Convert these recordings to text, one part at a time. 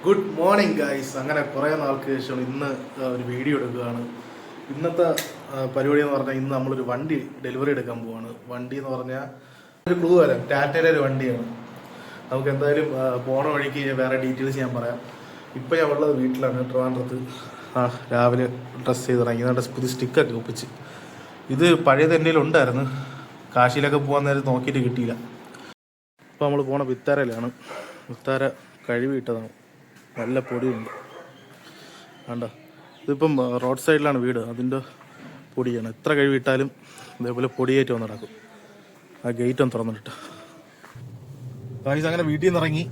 Good morning guys. അങ്ങനെ കുറേ നാൾക്ക് ശേഷം ഇന്ന് ഒരു വീഡിയോ എടുക്കുകയാണ്. ഇന്നത്തെ പരിപാടി എന്ന് പറഞ്ഞാൽ ഇന്ന് നമ്മളൊരു വണ്ടി ഡെലിവറി എടുക്കാൻ പോവാണ്. വണ്ടി എന്ന് പറഞ്ഞാൽ ഒരു ക്ലൂ തരാം, ടാറ്റയുടെ ഒരു വണ്ടിയാണ്. നമുക്ക് എന്തായാലും പോണ വഴിക്ക് വേറെ ഡീറ്റെയിൽസ് ഞാൻ പറയാം. ഇപ്പം ഞാൻ ഉള്ളത് വീട്ടിലാണ്, ട്രിവാൻഡ്രത്ത്. രാവിലെ ഡ്രസ്സ് ചെയ്ത് ഇറങ്ങി, എന്നിട്ട് പുതിയ സ്റ്റിക്കൊക്കെ ഒപ്പിച്ച്. ഇത് പഴയത് എൻ്റെ ഉണ്ടായിരുന്നു, കാശിയിലൊക്കെ പോകാൻ നേരം നോക്കിയിട്ട് കിട്ടിയില്ല. ഇപ്പോൾ നമ്മൾ പോണ വിത്താരയിലാണ്. വിത്താര കഴുകിയിട്ടതാണ്, നല്ല പൊടിയുണ്ട്. വേണ്ട, ഇതിപ്പം റോഡ് സൈഡിലാണ് വീട്, അതിൻ്റെ പൊടിയാണ്. എത്ര കഴുകിയിട്ടാലും ഇതേപോലെ പൊടിയേറ്റ് വന്ന് നടക്കും. ആ ഗേറ്റ് ഒന്ന് തുറന്നിട്ട് ഗൈസ് അങ്ങനെ വീട്ടിൽ നിന്ന് ഇറങ്ങി.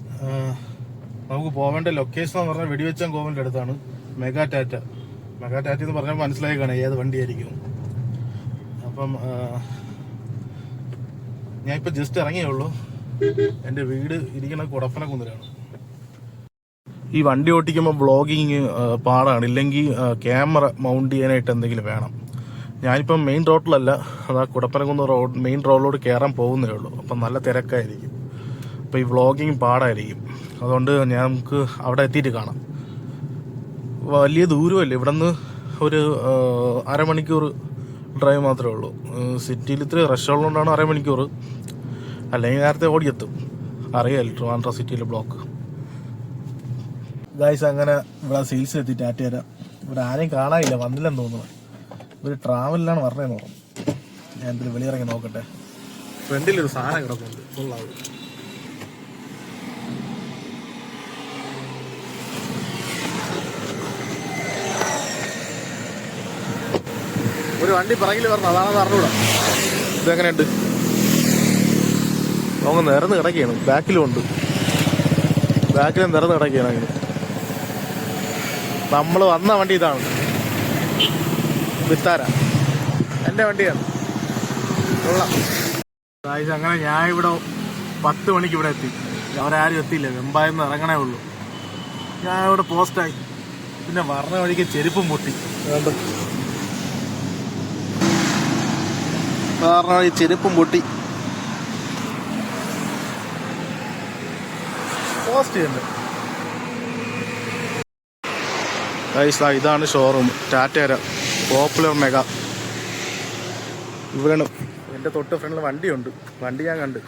നമുക്ക് പോവേണ്ട ലൊക്കേഷൻ എന്ന് പറഞ്ഞാൽ വെടിവെച്ചാൻ കോവിലിൻ്റെ അടുത്താണ്. മെഗാ ടാറ്റ എന്ന് പറഞ്ഞാൽ മനസ്സിലായി കാണാം ഏത് വണ്ടിയായിരിക്കും. അപ്പം ഞാൻ ഇപ്പം ജസ്റ്റ് ഇറങ്ങിയേ ഉള്ളൂ. എൻ്റെ വീട് ഇരിക്കുന്ന കുടപ്പനക്കുന്നിലാണ്. ഈ വണ്ടി ഓട്ടിക്കുമ്പോൾ വ്ളോഗിങ് പാടാണ്, ഇല്ലെങ്കിൽ ക്യാമറ മൗണ്ട് ചെയ്യാനായിട്ട് എന്തെങ്കിലും വേണം. ഞാനിപ്പം മെയിൻ റോഡിലല്ല, അതാ കുടപ്പനക്കുന്ന് മെയിൻ റോഡിലോട്ട് കയറാൻ പോകുന്നേ ഉള്ളൂ. അപ്പം നല്ല തിരക്കായിരിക്കും, അപ്പോൾ ഈ വ്ളോഗിങ് പാടായിരിക്കും. അതുകൊണ്ട് നമുക്ക് അവിടെ എത്തിയിട്ട് കാണാം. വലിയ ദൂരമല്ല, ഇവിടെ നിന്ന് ഒരു അരമണിക്കൂർ ഡ്രൈവ് മാത്രമേ ഉള്ളൂ. സിറ്റിയിൽ ഇത്ര റഷ് ഉള്ളതുകൊണ്ടാണ് അരമണിക്കൂർ, അല്ലെങ്കിൽ നേരത്തെ ഓടിയെത്തും. അറിയാമല്ലോ ട്രിവാൻഡ്രം സിറ്റിയിലെ ബ്ലോക്ക്. ഗൈസ് അങ്ങനെ ഇവിടെ സെയിൽസ് എത്തി ടാറ്റ. ഇവിടെ ആരെയും കാണാനില്ല, വന്നില്ലെന്ന് തോന്നുന്നു. ഇവർ ട്രാവലിലാണ് പറഞ്ഞതെന്ന് തോന്നുന്നു. ഞാൻ എന്തെങ്കിലും വെളിയിറങ്ങി നോക്കട്ടെ. ഫ്രണ്ടിലൊരു സാധനം കിടക്കുന്നുണ്ട്, ഫുള്ളാവും. ഒരു വണ്ടി പിറകിൽ പറഞ്ഞു, അതാണെന്ന് അറിഞ്ഞൂടാ. ഇതെങ്ങനെയുണ്ട്? നമുക്ക് നിരന്ന് കിടക്കുകയാണ്. ബാക്കിലും ഉണ്ട്, ബാക്കിലും നിരന്ന് കിടക്കുകയാണ്. അങ്ങനെ നമ്മൾ വന്ന വണ്ടി ഇതാണ്, വിത്താര. എൻ്റെ വണ്ടിയാണ്. കൊള്ളാം. അങ്ങനെ ഞാൻ ഇവിടെ 10 മണിക്ക് ഇവിടെ എത്തി. അവരാരും എത്തിയില്ല, വെമ്പായെന്ന് ഇറങ്ങണേ ഉള്ളൂ. ഞാൻ ഇവിടെ പോസ്റ്റായി. പിന്നെ പറഞ്ഞ വഴിക്ക് ചെരുപ്പും പൊട്ടി. പറഞ്ഞ വഴി ചെരുപ്പും പൊട്ടി. പോസ്റ്റ് ചെയ്യുന്നുണ്ട്. ഇതാണ് ഷോറൂം, ടാറ്റയുടെ പോപ്പുലർ മെഗാ. ഇവിടെയാണ്. എൻ്റെ തൊട്ട് ഫ്രണ്ടിൽ വണ്ടിയുണ്ട്. വണ്ടി ഞാൻ കണ്ട്,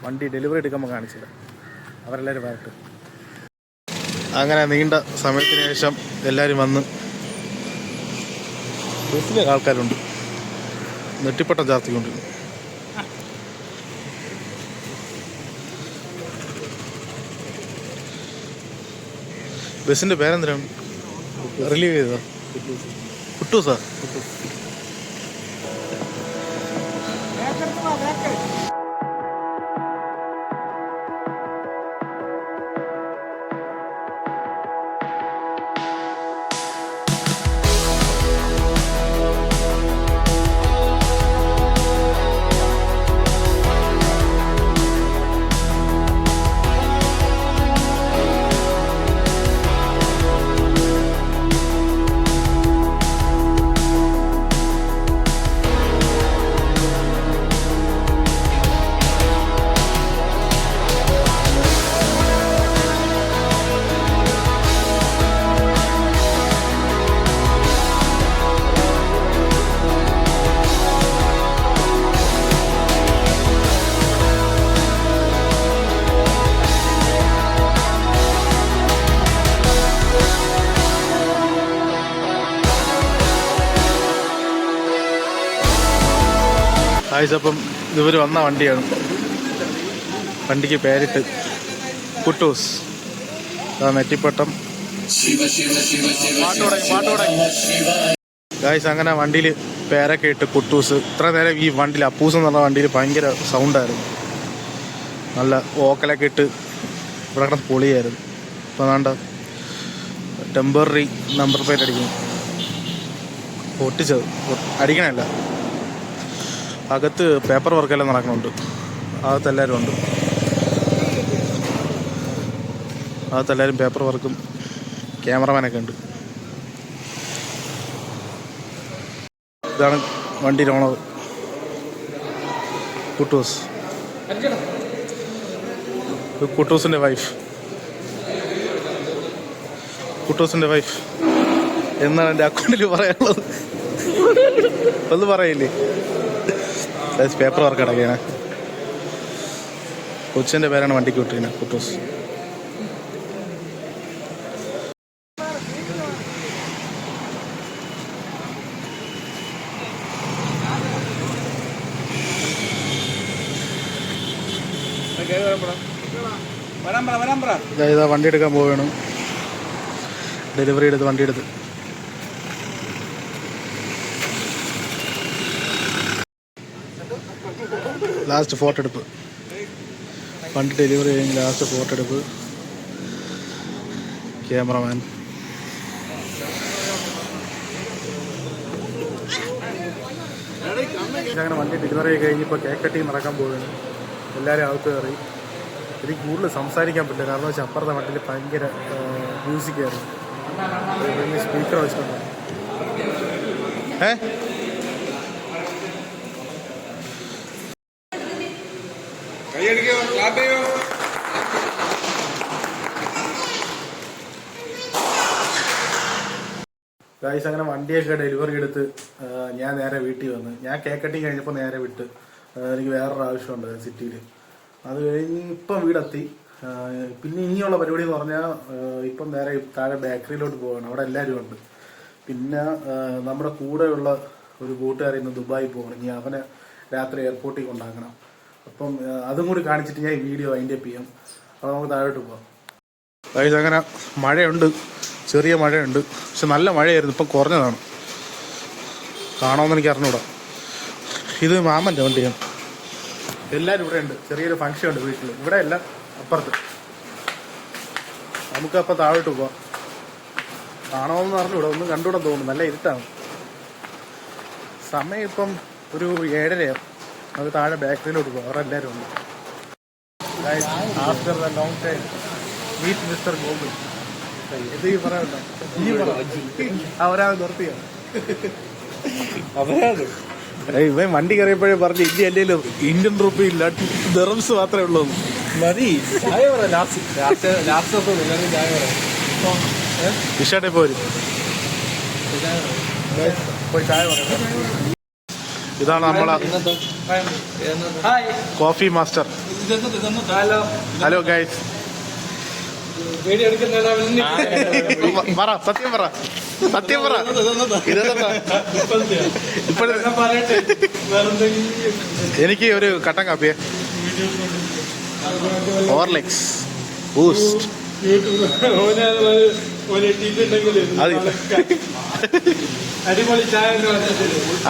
വണ്ടി ഡെലിവറി എടുക്കുമ്പോൾ കാണിച്ചില്ല. അവരെല്ലാവരും വരട്ടെ. അങ്ങനെ നീണ്ട സമയത്തിന് ശേഷം എല്ലാവരും വന്ന്. ബസ്സിലെ ആൾക്കാരുണ്ട്, നെറ്റിപ്പട്ടം ചാർത്തിക്കൊണ്ട്. ബസ്സിൻ്റെ പേരെന്തിനാണ് റിലീവ് ചെയ്തോ? കുട്ടൂസാ? അപ്പം ഇവർ വന്ന വണ്ടിയാണ്. വണ്ടിക്ക് പേരിട്ട് കുട്ടൂസ്. നെറ്റിപ്പട്ടം. ഗായ്സ് അങ്ങനെ വണ്ടിയിൽ പേരൊക്കെ ഇട്ട് കുട്ടൂസ്. ഇത്ര നേരം ഈ വണ്ടിയിൽ അപ്പൂസ് എന്നുള്ള വണ്ടിയിൽ ഭയങ്കര സൗണ്ടായിരുന്നു. നല്ല ഓക്കലൊക്കെ ഇട്ട് ഇവിടെ കിടന്ന് പൊളിയായിരുന്നു. ഇപ്പം വേണ്ട ടെമ്പററി നമ്പർ പ്ലേറ്റ് അടിക്കുന്നു. പൊട്ടിച്ചത് അടിക്കണമല്ല, അകത്ത് പേപ്പർ വർക്കെല്ലാം നടക്കുന്നുണ്ട്. അകത്തെല്ലാവരും ഉണ്ട്. അകത്തെല്ലാവരും പേപ്പർ വർക്കും ക്യാമറമാനൊക്കെ ഉണ്ട്. ഇതാണ് വണ്ടിയുടെ ഓണർ കുട്ടൂസ്. കുട്ടൂസിൻ്റെ വൈഫ്. കുട്ടൂസിന്റെ വൈഫ് എന്നാണ് എൻ്റെ അക്കൗണ്ടിൽ പറയാനുള്ളത്. ഒന്ന് പറയില്ലേ? പേപ്പർ വർക്ക് അടയ്ക്കാണ്. കൊച്ചിൻ്റെ പേരാണ് വണ്ടിക്ക് വിട്ടിരിക്കുന്നത്, കുട്ടൂസ്. ഇതാ വണ്ടി എടുക്കാൻ പോവുകയാണ്. ഡെലിവറി എടുത്ത് വണ്ടി എടുത്ത് ലാസ്റ്റ് ഫോട്ടോ എടുപ്പ്. വണ്ടി ഡെലിവറി കഴിഞ്ഞ് ലാസ്റ്റ് ഫോട്ടോ എടുപ്പ്. ക്യാമറമാൻ അങ്ങനെ വണ്ടി ഡെലിവറി കഴിഞ്ഞിപ്പോൾ കേക്ക് കട്ടിങ് നടക്കാൻ പോവുകയാണ്. എല്ലാവരും അകത്ത് കയറി. എനിക്ക് കൂടുതൽ സംസാരിക്കാൻ പറ്റില്ല, കാരണം വെച്ചാൽ അപ്പുറത്തെ വണ്ടിയിൽ ഭയങ്കര മ്യൂസിക് ആയിരുന്നു. സ്പീക്കർ വെച്ചിട്ടുണ്ട്. ഗൈസ് അങ്ങനെ വണ്ടിയൊക്കെ ഡെലിവറി എടുത്ത് ഞാൻ നേരെ വീട്ടിൽ വന്ന്. ഞാൻ കേക്ക് കട്ടിങ് കഴിഞ്ഞപ്പോൾ നേരെ വിട്ട്. എനിക്ക് വേറൊരു ആവശ്യമുണ്ട് സിറ്റിയിൽ. അത് കഴിഞ്ഞ് ഇപ്പം വീടെത്തി. പിന്നെ ഇനിയുള്ള പരിപാടി എന്ന് പറഞ്ഞാൽ ഇപ്പം നേരെ താഴെ ബേക്കറിയിലോട്ട് പോവുകയാണ്. അവിടെ എല്ലാവരും ഉണ്ട്. പിന്നെ നമ്മുടെ കൂടെയുള്ള ഒരു കൂട്ടുകാരൻ ഇന്ന് ദുബായി പോകണം. ഇനി അവനെ രാത്രി എയർപോർട്ടിൽ കൊണ്ടാക്കണം. അപ്പം അതും കൂടി കാണിച്ചിട്ട് ഞാൻ ഈ വീഡിയോ അതിൻ്റെ ചെയ്യാം. അപ്പോൾ നമുക്ക് താഴോട്ട് പോകാം. അതായത് അങ്ങനെ മഴയുണ്ട്, ചെറിയ മഴയുണ്ട്. പക്ഷെ നല്ല മഴയായിരുന്നു. ഇപ്പം കുറഞ്ഞതാണ്. കാണുമെന്ന് എനിക്ക് അറിഞ്ഞൂടാ. ഇത് മാമൻ്റെ വണ്ടിയാണ്. എല്ലാവരും ഇവിടെ ഉണ്ട്. ചെറിയൊരു ഫംഗ്ഷൻ ഉണ്ട് വീട്ടിൽ. ഇവിടെ അല്ല, അപ്പുറത്ത്. നമുക്കപ്പോൾ താഴോട്ട് പോവാം. കാണുമെന്ന് അറിഞ്ഞൂടാ, ഒന്നും കണ്ടുകൂടാൻ തോന്നുന്നു. നല്ല ഇരുട്ടാണ്. സമയം ഇപ്പം ഒരു 7:30. അത് താഴെ ബേക്കറിയിലോട്ട് പോകാം. അവിടെ എല്ലാവരും ഉണ്ട്. After the long time meet mister Gokul. ഇത് ഈ പറയണ്ട, ഈ പറ അവരാണ് നിർത്തിയ അവരാണ്. ഇവൻ വണ്ടി കയറിയപ്പോഴേ പറഞ്ഞു ഇന്ത്യ അല്ലെങ്കിലും ഇന്ത്യൻ റുപ്പി ഇല്ല, ദിറംസ് മാത്രമേ ഉള്ളൂ. മതി ചായ പറ. വിഷാട്ടെ പോരും. പോയി ചായ പറ. ഇതാണ് നമ്മളെ കോഫി മാസ്റ്റർ. Hello guys. പറ, സത്യം പറ, സത്യം പറ. എനിക്ക് ഒരു കട്ടൻ കാപ്പിയെ, ഓർലിക്സ്, ബൂസ്റ്റ്.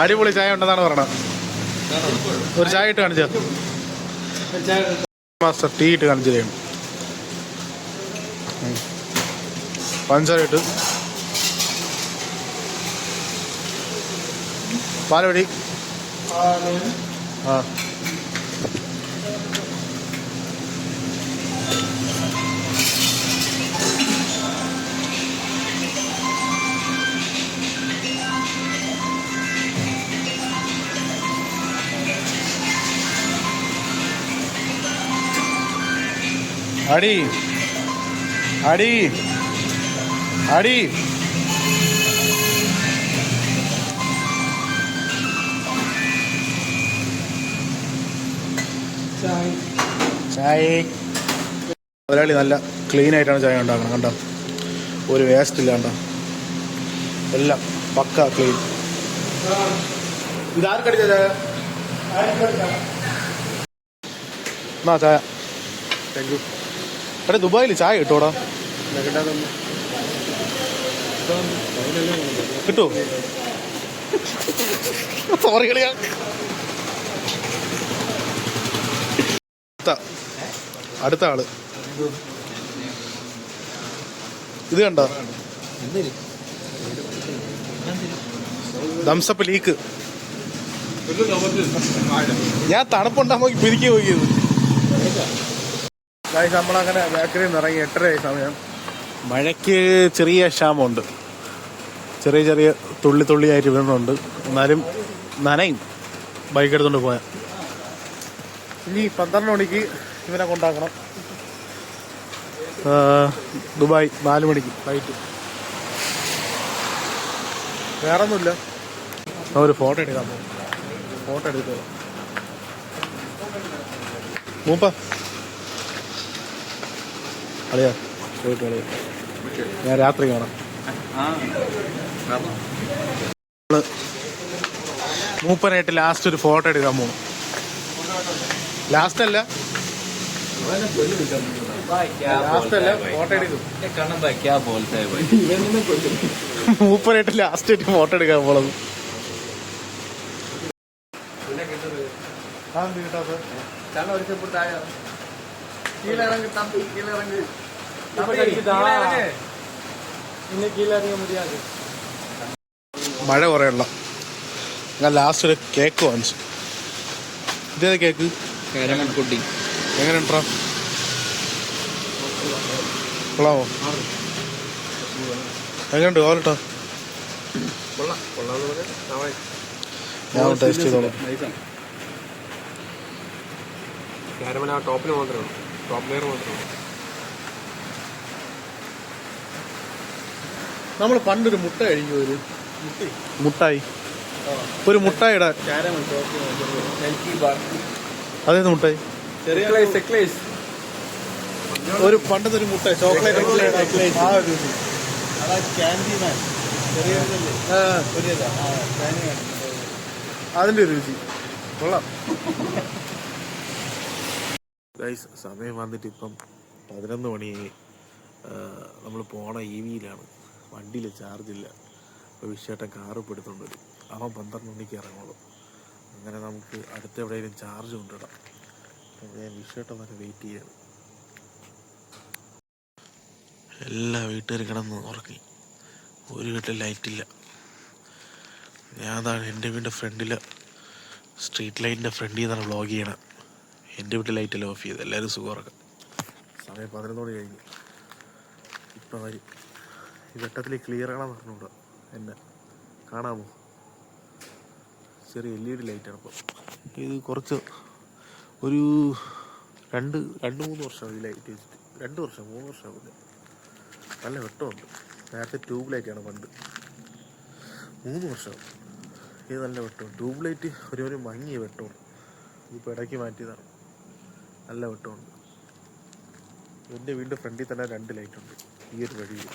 അടിപൊളി ചായ ഉണ്ടെന്നാണ് പറയണത്. ഒരു ചായ ഇട്ട് കാണിച്ചോ. മാസ്റ്റർ ടീ ഇട്ട് കാണിച്ചു തരും. പഞ്ചസാര ഇട്ട് പാലൊടി. ആ അടി അടി അടി. ചായ ഒരാളി നല്ല ക്ലീൻ ആയിട്ടാണ് ചായ ഉണ്ടാക്കണം. കണ്ടോ, ഒരു വേസ്റ്റ് ഇല്ല. കണ്ടോ, എല്ലാം പക്ക ക്ലീൻ. ഇതാർക്കടിച്ച ചായ? എന്നാ ചായ. Thank you. എടാ, ദുബായിൽ ചായ കിട്ടൂടാ? കിട്ടുമോ? സോറി കളിയാ. അടുത്ത ആള് ഇത് കണ്ടോ? Thumbs up leak. ഞാൻ തണുപ്പുണ്ടാകുമ്പോൾ പിരിക്കി പോയത്. നമ്മളങ്ങനെ ബേക്കറിയിൽ നിന്ന് ഇറങ്ങി 8:30 സമയം. മഴയ്ക്ക് ചെറിയ ക്ഷാമമുണ്ട്. ചെറിയ ചെറിയ തുള്ളിയായിട്ട് വീണുണ്ട്. എന്നാലും നനയും ബൈക്ക് എടുത്തുകൊണ്ട് പോയാൽ. ഇനി 12 മണിക്ക് ഇവനെ കൊണ്ടാക്കണം. ദുബായ് 4 മണിക്ക് ഫ്ലൈറ്റ്. വേറെ ഒന്നുമില്ല. ഒരു ഫോട്ടോ എടുക്കാൻ പോകും. ഫോട്ടോ എടുത്തോ മൂപ്പ അളിയാ പോയിട്ട് കളിയാ. ഞാൻ രാത്രി കാണാം. മൂപ്പനായിട്ട് ലാസ്റ്റ് ഒരു ഫോട്ടോ എടുക്കാൻ പോകും. ലാസ്റ്റ് അല്ല ഫോട്ടോ എടുക്കും. മൂപ്പനായിട്ട് ലാസ്റ്റ് ആയിട്ട് ഫോട്ടോ എടുക്കാൻ പോണത്. മഴ കുറയുള്ള ഞാൻ ലാസ്റ്റ് ഒരു കേക്ക് വാങ്ങിച്ചു. ഇതേത് കേക്ക്? പുഡിംഗ്. എങ്ങനെ ഉണ്ടോ? കൊള്ളാമോ? എങ്ങനെയുണ്ട്? കോലട്ടോ ഞാൻ ടേസ്റ്റ് ചെയ്തോളാം. ടോപ്പിന് മാത്രമേ ടോപ്പ് ലെയർ മാത്രമേ. നമ്മൾ പണ്ടൊരു മുട്ട കഴിക്കും. ഒരു മുട്ടായി, ഒരു മുട്ടായിടാൻ. അതേത് മുട്ടായി? ഒരു പണ്ടത്തെ ഒരു മുട്ടായി ചോക്ലേറ്റ്. അതിന്റെ ഒരു രുചി കൊള്ളാം. ഗൈസ്, സമയം വന്നിട്ട് ഇപ്പം 11 മണിയായി. നമ്മൾ പോണ EVയിലാണ്. വണ്ടിയിൽ ചാർജില്ല. അപ്പോൾ വിഷേട്ടൻ കാറ് പെടുത്തോണ്ട് വരും. അവൻ 12 മണിക്ക് ഇറങ്ങുള്ളൂ. അങ്ങനെ നമുക്ക് അടുത്ത എവിടെയെങ്കിലും ചാർജ് കൊണ്ടിടാം. അപ്പോൾ ഞാൻ വിഷേട്ടൻ വരെ വെയിറ്റ് ചെയ്യാണ്. എല്ലാ വീട്ടുകാരും കിടന്ന് ഉറങ്ങി. ഒരു വീട്ടിൽ ലൈറ്റില്ല. ഞാൻ എൻ്റെ വീടിൻ്റെ ഫ്രണ്ടിൽ സ്ട്രീറ്റ് ലൈറ്റിൻ്റെ ഫ്രണ്ടിൽ നിന്നാണ് വ്ളോഗ് ചെയ്യണം. എൻ്റെ വീട്ടിൽ ലൈറ്റെല്ലാം ഓഫ് ചെയ്ത് എല്ലാവരും സുഖം ഉറക്കാം. സമയം 11 മണി കഴിഞ്ഞു. ഇപ്പം വരും. ഈ വെട്ടത്തിൽ ക്ലിയർ ആണെന്ന് പറഞ്ഞുകൂടാ. എന്നെ കാണാമോ? ചെറിയ LED ലൈറ്റാണ്. അപ്പോൾ ഇത് കുറച്ച് ഒരു 2-3 വർഷം ഈ ലൈറ്റ് വെച്ചിട്ട്. 2 വർഷം 3 വർഷം ആവില്ല. നല്ല വെട്ടമുണ്ട്. നേരത്തെ ട്യൂബ് ലൈറ്റാണ് പണ്ട്. 3 വർഷം ഇത് നല്ല വെട്ടം. ട്യൂബ് ലൈറ്റ് ഒരു മങ്ങിയ വെട്ടമാണ്. ഇപ്പോൾ ഇടയ്ക്ക് മാറ്റിയതാണ്. നല്ല വെട്ടമുണ്ട്. എൻ്റെ വീടിൻ്റെ ഫ്രണ്ടിൽ തന്നെ 2 ലൈറ്റുണ്ട് ഈ ഒരു വഴിയിൽ.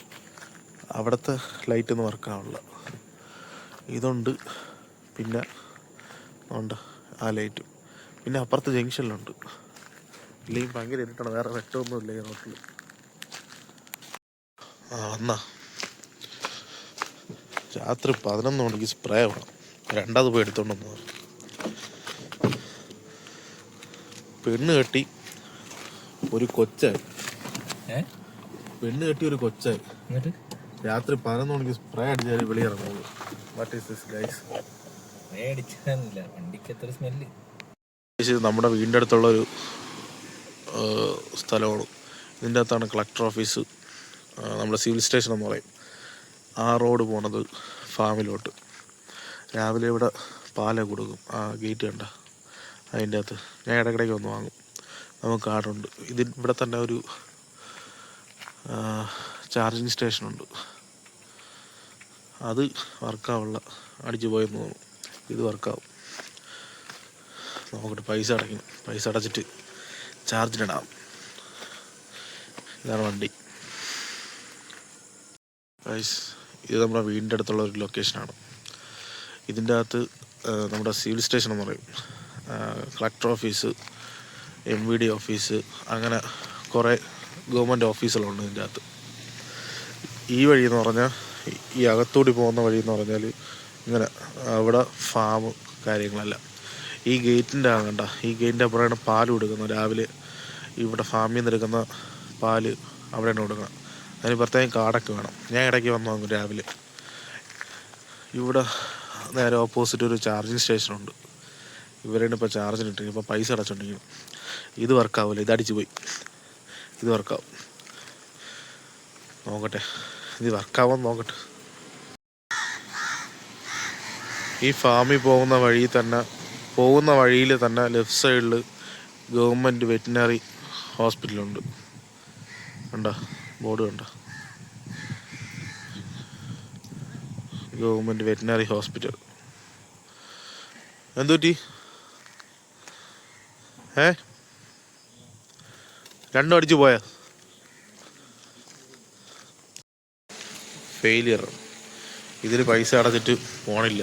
അവിടുത്തെ ലൈറ്റൊന്നും വർക്കാവില്ല. ഇതുണ്ട്. പിന്നെ ഉണ്ട് ആ ലൈറ്റും. പിന്നെ അപ്പുറത്ത് ജംഗ്ഷനിലുണ്ട്. ഇല്ലെങ്കിൽ ഭയങ്കര ഇരുട്ടാണ്. വേറെ വെട്ടമൊന്നുമില്ല ഈ റോട്ടിൽ. എന്നാ രാത്രി 11 മണിക്ക് സ്പ്രേ വേണം. 2 പോയി എടുത്തോണ്ടെന്ന് പറഞ്ഞു. പെണ്ണ് കെട്ടി ഒരു കൊച്ചായി. എന്നിട്ട് രാത്രി 11 മണിക്ക് സ്പ്രേ അടിച്ചാൽ വെളിയിറങ്ങുള്ളൂ. What is this guys? നമ്മുടെ വീടിൻ്റെ അടുത്തുള്ളൊരു സ്ഥലമാണ്. ഇതിൻ്റെ അകത്താണ് കളക്ടർ ഓഫീസ്, നമ്മുടെ സിവിൽ സ്റ്റേഷൻ എന്ന് പറയും. ആ റോഡ് പോണത് ഫാമിലോട്ട്. രാവിലെ ഇവിടെ പാല കൊടുക്കും. ആ ഗേറ്റ് കണ്ട അതിൻ്റെ അകത്ത് ഞാൻ ഇടയ്ക്കിടയ്ക്ക് വന്ന് വാങ്ങും. നമുക്ക് കാർഡുണ്ട്. ഇവിടെ തന്നെ ഒരു ചാർജിങ് സ്റ്റേഷനുണ്ട്. അത് വർക്കാവുള്ള അടിച്ചു പോയെന്ന് തോന്നുന്നു. ഇത് വർക്കാവും. നോക്കട്ടെ. പൈസ അടയ്ക്കണം. പൈസ അടച്ചിട്ട് ചാർജിനിടാം. ഇതാണ് വണ്ടി. ഇത് നമ്മുടെ വീടിൻ്റെ അടുത്തുള്ള ഒരു ലൊക്കേഷനാണ്. ഇതിൻ്റെ അകത്ത് നമ്മുടെ സിവിൽ സ്റ്റേഷൻ എന്ന് പറയും, കളക്ടർ ഓഫീസ്, MVD ഓഫീസ്, അങ്ങനെ കുറേ ഗവൺമെൻറ് ഓഫീസുകളുണ്ട് ഇതിൻ്റെ അകത്ത്. ഈ വഴി എന്ന് പറഞ്ഞാൽ, ഈ അകത്തൂടി പോകുന്ന വഴി എന്ന് പറഞ്ഞാൽ ഇങ്ങനെ അവിടെ ഫാം കാര്യങ്ങളെല്ലാം. ഈ ഗേറ്റിൻ്റെ ആകണ്ട, ഈ ഗേറ്റിൻ്റെ അപ്പുറമാണ് പാൽ കൊടുക്കുന്നത്. രാവിലെ ഇവിടെ ഫാമിൽ നിന്ന് എടുക്കുന്ന പാല് അവിടെയാണ് കൊടുക്കണം. അതിന് പ്രത്യേകം കാർഡൊക്കെ വേണം. ഞാൻ ഇടയ്ക്ക് വന്ന് വാങ്ങും രാവിലെ. ഇവിടെ നേരെ ഓപ്പോസിറ്റ് ഒരു ചാർജിങ് സ്റ്റേഷനുണ്ട്. ഇവരാണ് ഇപ്പോൾ ചാർജിനിട്ട് ഇപ്പോൾ പൈസ അടച്ചുകൊണ്ടിരിക്കണം. ഇത് വർക്കാവില്ല. ഇതടിച്ചു പോയി. ഇത് വർക്കാവും. നോക്കട്ടെ, ഇത് വർക്കാവാൻ നോക്കട്ടെ. ഈ ഫാമിൽ പോകുന്ന വഴിയിൽ തന്നെ ലെഫ്റ്റ് സൈഡിൽ ഗവൺമെൻറ് വെറ്റിനറി ഹോസ്പിറ്റലുണ്ട്. കണ്ട ബോർഡ് കണ്ട. Government veterinary hospital. എന്തുപറ്റി? രണ്ടും അടിച്ചു പോയാ? ഫെയിലിയർ. ഇതിൽ പൈസ അടച്ചിട്ട് പോണില്ല,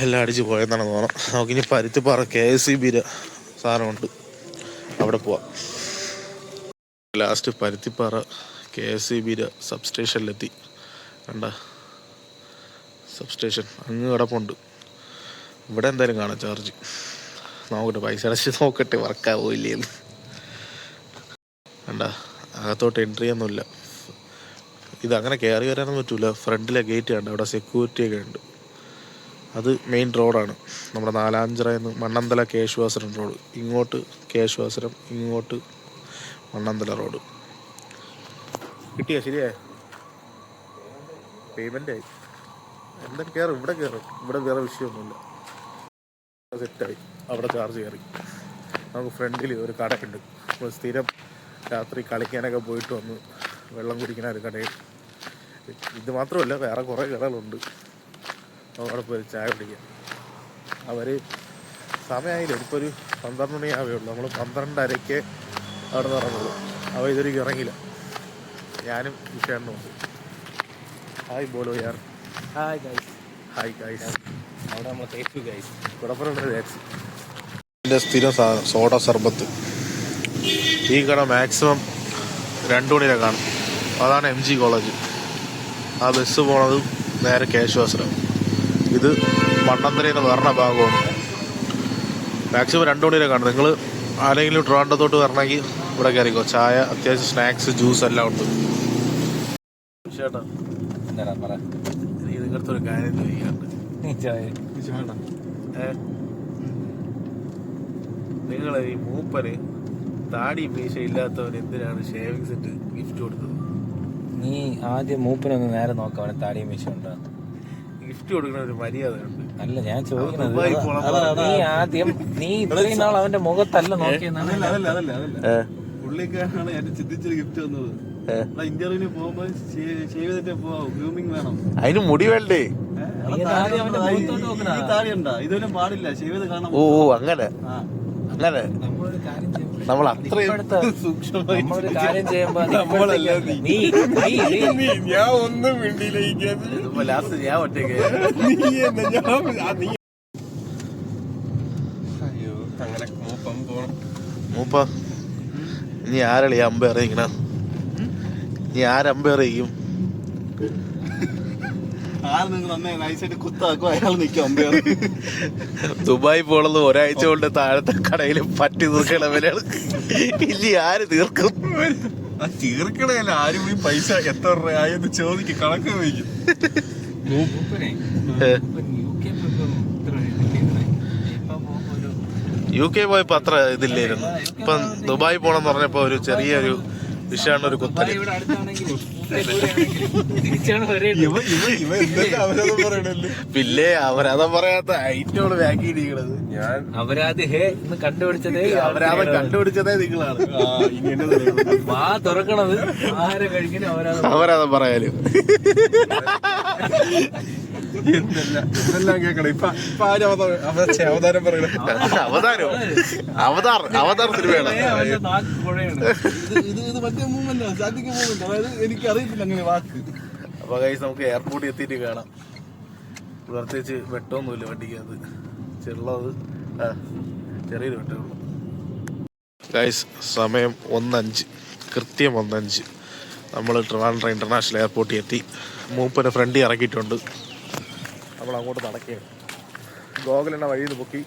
എല്ലാം അടിച്ച് പോയെന്നാണ് തോന്നുന്നത്. നമുക്കിനി പരുത്തിപ്പാറ KSEB സാധനമുണ്ട്, അവിടെ പോവാം. Last Paruthippara KSEB സബ്സ്റ്റേഷനിലെത്തി. കണ്ട സബ്സ്റ്റേഷൻ അങ്ങ് കിടപ്പുണ്ട്. ഇവിടെ എന്തായാലും കാണാം ചാർജ്. നോക്കട്ടെ, പൈസ അടച്ച് നോക്കട്ടെ വർക്കാവോ ഇല്ലേന്ന്. കണ്ട അകത്തോട്ട് എൻട്രി ഒന്നുമില്ല. ഇതങ്ങനെ കയറി വരാനൊന്നും പറ്റൂല. ഫ്രണ്ടിലെ ഗേറ്റ് കണ്ട, അവിടെ സെക്യൂരിറ്റിയൊക്കെ ഉണ്ട്. അത് മെയിൻ റോഡാണ്, നമ്മുടെ നാലാഞ്ചിറയിൽ നിന്ന് മണ്ണന്തല കേശുവാസരം റോഡ്. ഇങ്ങോട്ട് കേശുവാസരം, ഇങ്ങോട്ട് മണ്ണന്തല റോഡ്. കിട്ടിയാ? ശരിയാ, പേയ്മെൻ്റ് ആയി. എന്തായാലും കയറും, ഇവിടെ കയറും. ഇവിടെ വേറെ വിഷയമൊന്നുമില്ല, സെറ്റായി. അവിടെ ചാർജ് കയറി. നമുക്ക് ഫ്രണ്ടിൽ ഒരു കടയുണ്ട്. സ്ഥിരം രാത്രി കളിക്കാനൊക്കെ പോയിട്ട് വന്ന് വെള്ളം കുടിക്കുന്ന ഒരു കടയിൽ. ഇത് മാത്രമല്ല, വേറെ കുറേ കടകളുണ്ട്. അവിടെ പോയി ചായ കുടിക്കാം. അവർ സമയമായില്ല, ഇപ്പോൾ ഒരു 12 മണിയാവേ ഉള്ളൂ. നമ്മൾ 12:30 അവിടെ നിന്ന് ഇറങ്ങുള്ളൂ. അവ ഇതൊരിക്കും ഇറങ്ങിയില്ല. ഞാനും വിഷയമുണ്ട്. ഹായ് ബോലോ യാർ. Hi guys. Hi guys. അവിടെ നമ്മൾ തേച്ചു ഗൈസ്. കുടപ്പുറമുണ്ട് ടാക്സി. എൻ്റെ സ്ഥിരം സാധനം സോഡ സർബത്ത്. ഈ കട മാക്സിമം 2 മണിയിലെ കാണും. അതാണ് MG കോളേജ്. ആ ബസ് പോണത് നേരെ കേശുവാസരം. ഇത് മണ്ണന്തലയിൽ നിന്ന് വരണ ഭാഗമാണ്. മാക്സിമം 2 മണിയിലെ കാണും. നിങ്ങൾ ആരെങ്കിലും ട്രിവാൻഡ്രത്തോട്ട് വരണമെങ്കിൽ ഇവിടെ കയറിക്കോ. ചായ, അത്യാവശ്യം സ്നാക്സ്, ജ്യൂസ് എല്ലാം ഉണ്ട്. ചേട്ടാ എനിക്ക് നിങ്ങടുത്തെ ഒരു കാര്യം ചോദിക്കാറുണ്ട്. നിങ്ങൾ ഈ മൂപ്പന് താടി മീശ ഇല്ലാത്തവന് എന്തിനാണ് ഷേവിംഗ് സെറ്റ് ഗിഫ്റ്റ് കൊടുത്തത്? നീ ആദ്യം മൂപ്പനൊന്ന് നേരെ നോക്കാം, അവന് താടിയും മീശ ഉണ്ടോ. ഗിഫ്റ്റ് കൊടുക്കുന്ന ഒരു മര്യാദ ഉണ്ട്. അല്ല, ഞാൻ ചോദിക്കുന്നത് നീ ആദ്യം, നീ ഇത്രയും നാൾ അവന്റെ മുഖത്തല്ല നോക്കിയെന്നാണ്. പുള്ളിക്കാണ് ഞാൻ ചിന്തിച്ചൊരു ഗിഫ്റ്റ് വന്നത്. ഇന്റർവ്യൂവിന് പോകുമ്പോ ഗ്രൂമിങ് വേണം. അതിന് മുടി വേണ്ടേ? ഈ താടി ഉണ്ടാ, ഇതൊന്നും പാടില്ല, ഷേവ് ചെയ്ത് കാണാം. ഓ അങ്ങനെ അങ്ങനെ നമ്മൾ അത്രയും നമ്മളൊരു കാര്യം ചെയ്യുമ്പോ ഞാൻ ഒന്നും വേണ്ടിയില്ല. ലാസ്റ്റ് ഞാൻ ഒറ്റയ്ക്ക്. അയ്യോ, അങ്ങനെ മൂപ്പം പോണം. മൂപ്പ നീ ആരളി അമ്പയർ ചെയ്യണ? നീ ആരമ്പയർ ചെയ്യും? ആര് നിങ്ങൾ നന്നായി നൈസായിട്ട് കുത്താക്കും, അയാൾ നിൽക്കും അമ്പയർ. ദുബായ് പോണത് ഒരാഴ്ച കൊണ്ട് താഴത്തെ കടയിൽ പറ്റി തീർക്കണവരാണ്. ഇല്ല ആര് തീർക്കും? ആ തീർക്കണല്ല, ആരും പോയി പൈസ എത്ര രൂപയെന്ന് ചോദിക്കും, കണക്ക് ചോദിക്കും. UK പോയപ്പോ അത്ര ഇതില്ലായിരുന്നു. ഇപ്പം ദുബായ് പോണെന്ന് പറഞ്ഞപ്പോ ഒരു ചെറിയൊരു വിഷയമാണ്, ഒരു കുത്തല്. പിന്നെ അവരതാ പറയാത്ത ഐറ്റോട് ബാക്കിയിരിക്കണത്. ഞാൻ അവരാത് ഹേ എന്ന് കണ്ടുപിടിച്ചതേ, അവരാതെ കണ്ടുപിടിച്ചതേ നിങ്ങളാണ്. വാ തുറക്കണത് ആഹാരം കഴിക്കണം അവരാതാ പറയാലും. എന്തെല്ലാം കേക്കണം. ഇപ്പൊ അവതാരം പറയണ അവതാർ സിനിമയാണ്. ഇത് മറ്റേ മൂവ്മെന്റ്, സ്റ്റാറ്റിക് മൂവ്മെന്റ്. അതായത് എനിക്ക് അറിയത്തില്ല അങ്ങനെ വാക്ക്. അപ്പൊ ഗൈസ് നമുക്ക് എയർപോർട്ടിൽ എത്തിയിട്ട് കാണാം. പ്രത്യേകിച്ച് വെട്ടമൊന്നുമില്ല വണ്ടിക്കകത്ത്. ചെറുള്ളത് ചെറിയൊരു വെട്ടമുള്ളൂ. ഗൈസ് സമയം 1:05, കൃത്യം 1:05. നമ്മൾ ട്രിവാൻഡ്രം ഇന്റർനാഷണൽ എയർപോർട്ടിൽ എത്തി. മൂപ്പനെ ഫ്രണ്ടിൽ ഇറക്കിയിട്ടുണ്ട്. നമ്മൾ അങ്ങോട്ട് നടക്കുകയാണ്. ഗോകുലിനെ വഴിയിൽ നിന്ന് പൊക്കി.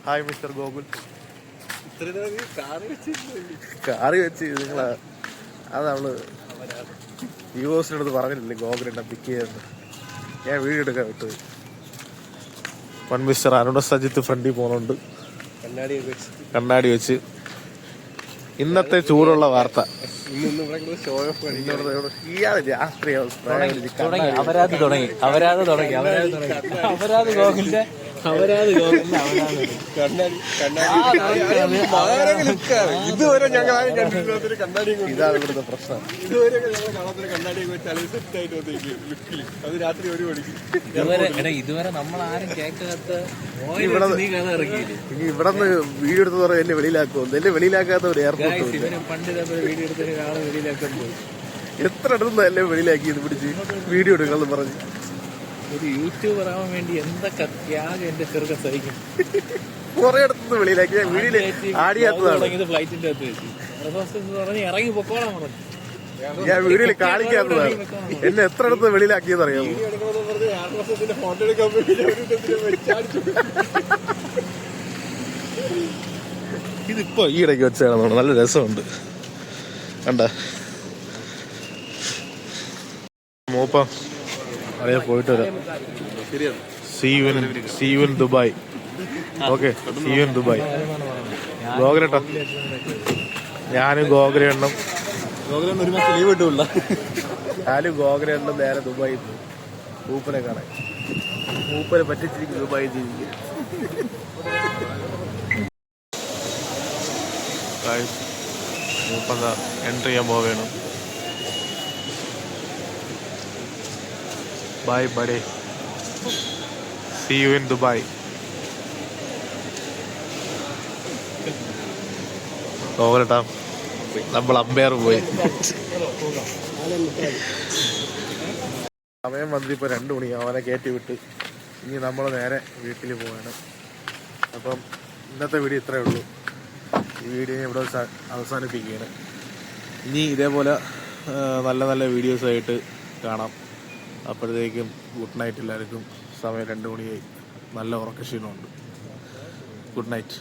Hi mister Gokul. കാറി വെച്ച് നിങ്ങളാ അത് നമ്മള് യുഎസിനടുത്ത് പറഞ്ഞില്ലേ ഗോകുലിനെ പിക്ക് ചെയ്യുന്നത്. ഞാൻ വീഡിയോ എടുക്കാൻ വിട്ടത്. വൺ മിസ്റ്റർ അനുട സജിത്ത് ഫ്രണ്ടിൽ പോകുന്നുണ്ട്, കണ്ണാടി വെച്ച്. ഇന്നത്തെ ചൂടുള്ള വാർത്ത. അവരാത് തുടങ്ങി അവരാത് ഗോകുലിന്റെ അവരാത് ഇതുവരെ ഞങ്ങൾ ആരും കണ്ടിട്ടില്ലാത്തൊരു കണ്ണാടിയും കൊണ്ട് ഇതാണ് ഇവിടുത്തെ പ്രശ്നം. ഇതുവരെ ഞങ്ങൾ കാണാത്തൊരു കണ്ണാടിയൊക്കെ വെച്ച് അല്ലെങ്കിൽ സെറ്റ് ആയിട്ട് വന്നിരിക്കും ലുക്കിൽ. അത് രാത്രി 1 മണിക്ക്. ഇതുവരെ നമ്മൾ ആരും കേൾക്കാത്ത ഇവിടെ- നീ കഥ ഇറക്കിയില്ലേ ഇനി ഇവിടെ നിന്ന് വീഡിയോ എടുത്ത് പറയാൻ എന്നെ വെളിയിലാക്കുമോ? എന്നെ വെളിയിലാക്കാത്ത ഒരു എയർപോർട്ട് Guys, ഇവനെ പണ്ട് ഇതേപോലെ വീഡിയോ എടുത്തൊരു ആളെ വെളിയിലാക്കാൻ പോയി. എത്ര ഇടത്തുനിന്ന് എന്നെ വെളിയിലാക്കി ഇത് പിടിച്ച് വീഡിയോ എടുക്കാന്ന് പറഞ്ഞ്. ഒരു യൂട്യൂബർ ആവാൻ വേണ്ടി എന്തൊക്കെ ത്യാഗം എന്റെ ചെറുക്ക സഹിക്കും. കുറെ ഇടത്തുനിന്ന് വെളിയിലാക്കി. ഞാൻ വീഡിയോയില് ആടിയാത്തതാണ്. തുടങ്ങിയത് ഫ്ലൈറ്റിന്റെ അകത്ത് വെച്ച് പറഞ്ഞ് ഇറങ്ങി പൊക്കോളാൻ പറഞ്ഞു. ഞാൻ വീഡിയോയില് കാണിക്കാത്തതാണ്. എന്നെ എത്ര ഇടത്ത് വെളിയിലാക്കിയെന്ന് അറിയാമോ? വീഡിയോ എടുക്കണമെന്ന് പറഞ്ഞ് 6 വർഷത്തിന്റെ ഫോട്ടോ എടുക്കാൻ വേണ്ടി വെച്ചാടിച്ചു. ഇതിപ്പോ ഈ ഇടയ്ക്ക് വെച്ചാണ്. നല്ല രസമുണ്ട് കണ്ട മൂപ്പ അതേ പോയിട്ട് വരാം. See you in Dubai. Okay, see you in Dubai. ഗോകുലേട്ടാ, ഞാനും ഗോകുല എണ്ണം ഒരു മാസം ലീവ് കിട്ടൂല. ഞാനും ഗോകുല എണ്ണം നേരെ ദുബായി പോയി മൂപ്പനെ കാണാൻ. മൂപ്പനെ പറ്റിച്ചിരിക്കും ദുബായി ജീവിക്കും. മൂപ്പന്താ എൻട്രി ചെയ്യാൻ പോവുകയാണ്. ബൈ ബഡേ, see you in ദുബായ്. ഗോകുലേട്ടാ, നമ്മൾ അമ്പയർ പോയി. സമയം വന്നിപ്പോൾ 2 മണി. അവനെ കയറ്റി വിട്ട് ഇനി നമ്മൾ നേരെ വീട്ടിൽ പോവാണ്. അപ്പം ഇന്നത്തെ വീഡിയോ ഇത്രയേ ഉള്ളൂ. ഈ വീഡിയോ ഇവിടെ അവസാനിപ്പിക്കുകയാണ്. ഇനി ഇതേപോലെ നല്ല നല്ല വീഡിയോസായിട്ട് കാണാം. അപ്പോഴത്തേക്കും ഗുഡ് നൈറ്റ് എല്ലാവർക്കും. സമയം 2 മണിയായി. നല്ല ഉറക്കക്ഷീണമുണ്ട്. Good night.